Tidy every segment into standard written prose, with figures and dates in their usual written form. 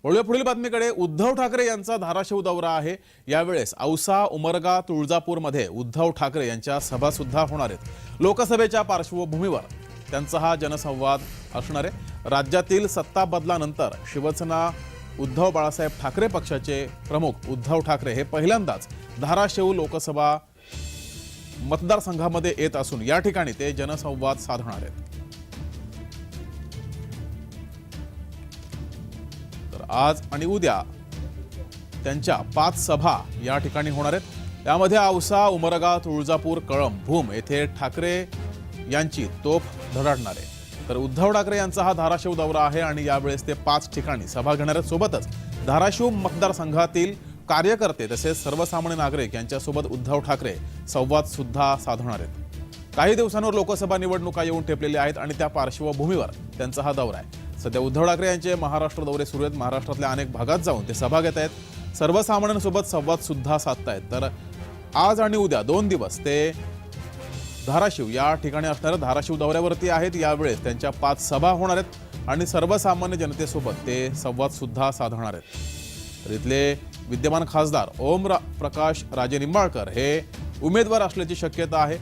वळूया पुढील बातमीकडे। उद्धव ठाकरे यांचा धाराशिव दौरा आहे। यावेळेस औसा, उमरगा, तुळजापूरमध्ये उद्धव ठाकरे यांच्या सभा सुद्धा होणार आहेत। लोकसभेच्या पार्श्वभूमीवर त्यांचा हा जनसंवाद असणार आहे। राज्यातील सत्ता बदलानंतर शिवसेना उद्धव बाळासाहेब ठाकरे पक्षाचे प्रमुख उद्धव ठाकरे हे पहिल्यांदाच धाराशिव लोकसभा मतदारसंघामध्ये येत असून या ठिकाणी ते जनसंवाद साधणार आहेत। आज आणि उद्या त्यांच्या 5 सभा या ठिकाणी होणार आहेत। यामध्ये औसा, उमरगा, तुळजापूर, कळंब, भूम येथे ठाकरे यांची तोफ धडाडणार आहे। तर उद्धव ठाकरे यांचा हा धाराशिव दौरा आहे आणि यावेळेस ते 5 ठिकाणी सभा घेणार आहेत। सोबतच धाराशिव मतदारसंघातील कार्यकर्ते तसेच सर्वसामान्य नागरिक यांच्यासोबत उद्धव ठाकरे संवाद सुद्धा साधणार आहेत। काही दिवसांवर लोकसभा निवडणुका येऊन ठेपलेल्या आहेत आणि त्या पार्श्वभूमीवर त्यांचा हा दौरा आहे। सध्या उद्धव ठाकरे यांचे महाराष्ट्र दौरे सुरू आहेत। महाराष्ट्रातल्या अनेक भागात जाऊन ते सभा घेत आहेत, सर्वसामान्यांसोबत संवाद सुद्धा साधतायत। तर आज आणि उद्या 2 दिवस ते धाराशिव या ठिकाणी असणार। धाराशिव दौऱ्यावरती आहेत। यावेळेस त्यांच्या 5 सभा होणार आहेत आणि सर्वसामान्य जनतेसोबत ते संवाद सुद्धा साधणार आहेत। तर इथले विद्यमान खासदार ओमप्रकाश राजे निंबाळकर हे उमेदवार असल्याची शक्यता आहे।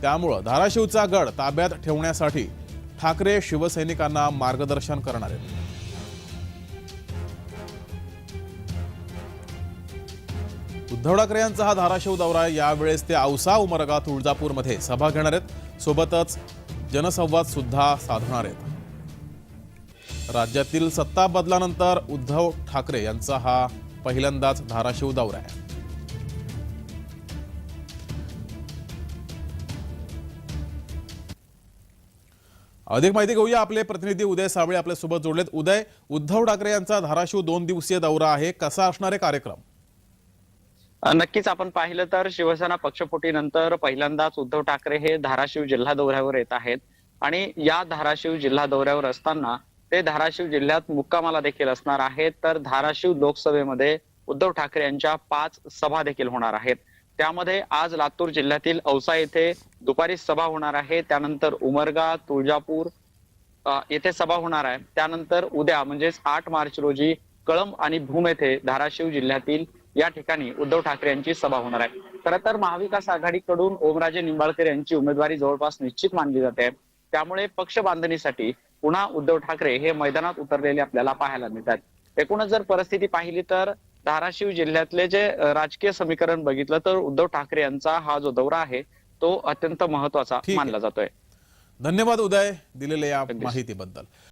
त्यामुळे धाराशिवचा गड ताब्यात ठेवण्यासाठी ठाकरे शिवसैनिकांना मार्गदर्शन करणार आहेत। उद्धव ठाकरे यांचा हा धाराशिव दौरा यावेळेस ते औसा, उमरगा, तुळजापूरमध्ये सभा घेणार आहेत। सोबतच जनसंवाद सुद्धा साधणार आहेत। राज्यातील सत्ता बदलानंतर उद्धव ठाकरे यांचा हा पहिल्यांदाच धाराशिव दौरा आहे। अधिक माहिती घेऊया। आपले प्रतिनिधी उदय साबळे आपल्या सोबत जोडलेत। उदय, उद्धव ठाकरे यांचा धाराशिव 2 दिवसीय दौरा आहे, कसा असणार आहे कार्यक्रम? नक्कीच आपण पाहिलं तर शिवसेना पक्षफुटीनंतर पहिल्यांदाच उद्धव ठाकरे हे धाराशिव जिल्हा दौऱ्यावर येत आहेत आणि या धाराशिव जिल्हा दौऱ्यावर असताना ते धाराशिव जिल्ह्यात मुक्कामाला देखील असणार आहेत। तर धाराशिव लोकसभेमध्ये उद्धव ठाकरे यांच्या 5 सभा देखील होणार आहेत। त्यामध्ये आज लातूर जिल्ह्यातील औसा येथे दुपारी सभा होणार आहे। त्यानंतर उमरगा, तुळजापूर येथे सभा होणार आहे। त्यानंतर उद्या म्हणजेच 8 मार्च रोजी कळंब आणि भूम येथे धाराशिव जिल्ह्यातील या ठिकाणी उद्धव ठाकरे यांची सभा होणार आहे। खरं तर महाविकास आघाडीकडून ओमराजे निंबाळकर यांची उमेदवारी जवळपास निश्चित मानली जाते। त्यामुळे पक्ष बांधणीसाठी पुन्हा उद्धव ठाकरे हे मैदानात उतरलेले आपल्याला पाहायला मिळतात। एकूणच जर परिस्थिती पाहिली तर धाराशिव जिल्ह्यातले जे राजकीय समीकरण बघितलं तर उद्धव ठाकरे यांचा हा जो दौरा आहे तो अत्यंत महत्त्वाचा मानला जातोय। धन्यवाद उदय, दिलेल्या या माहितीबद्दल।